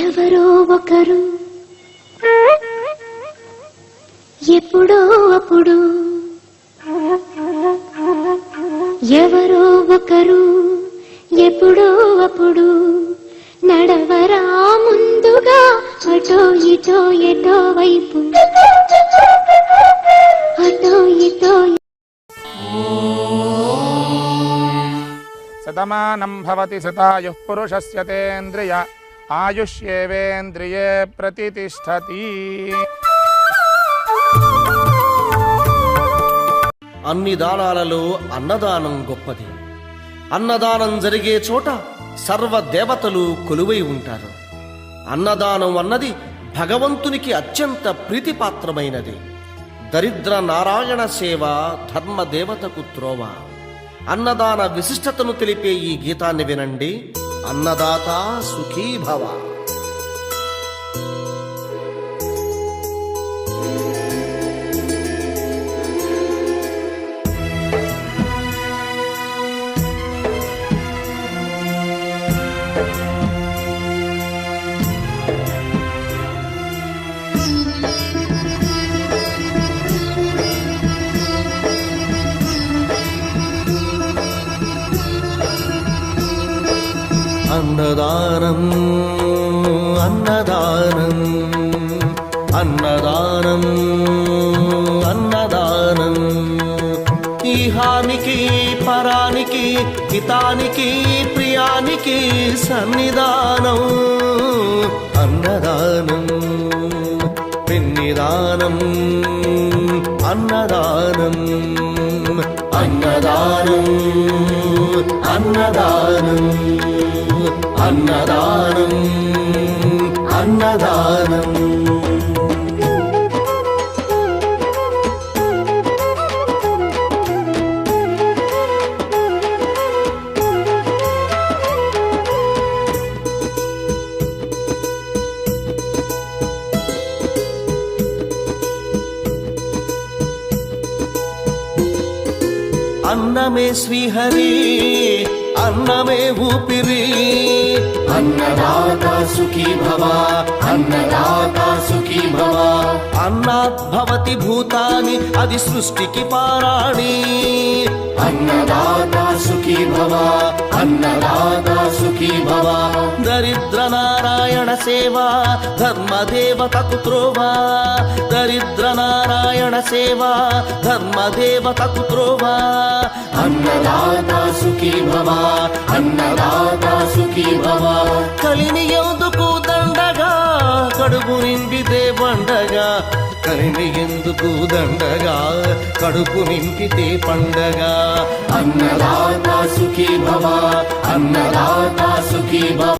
ఎవరో ఒకరు ఎప్పుడో అప్పుడు, ఎవరో ఒకరు ఎప్పుడో అప్పుడు నడవరా ముందుగా అటో ఇటో ఎటో వైపు, అటో ఇటో. శతమానం భవతి శతాయుః పురుషస్య తేంద్రియ ఆయుష్యేవేంద్రియే ప్రతిష్టతి. అన్ని దానాలలో అన్నదానం గొప్పది. అన్నదానం జరిగే చోట సర్వదేవతలు కొలువై ఉంటారు. అన్నదానం అన్నది భగవంతునికి అత్యంత ప్రీతిపాత్రమైనది. దరిద్ర నారాయణ సేవ ధర్మదేవతకు త్రోవ. అన్నదాన విశిష్టతను తెలిపే ఈ గీతాన్ని వినండి. అన్నదాత సుఖీ భవ. అన్నదానం అన్నదానం అన్నదానం అన్నదానం. ఈహానికి పరానికి హితానికి ప్రియానికి సన్నిధానం. అన్నదానం పిన్నిదానం అన్నదానం అన్నదానం అన్నదానం అన్నదానం అన్నదానం. అన్నమే శ్రీహరి అన్నమే ఊపిరి. అన్నదాత సుఖీ భవ అన్నదాత సుఖీ భవ. అన్నాత్ భవతి భూతాని అది సృష్టికి పారాణి. అన్నదాత సుఖీ భవ అన్నదాత సుఖీ భవ. దరిద్ర నారాయణ సేవ ధర్మదేవతకు త్రోవ. దరిద్ర నారాయణ సేవ ధర్మదేవతకు త్రోవ. అన్నదాత సుఖీ భవ అన్నదాత సుఖీ భవ. కలిని ఎందుకు దండగా కడుపు నింపితే పండగా. కలిని ఎందుకు దండగా కడుపు నింపితే పండగ. అన్నదాత సుఖీ భవ అన్నదాత సుఖీ భవ.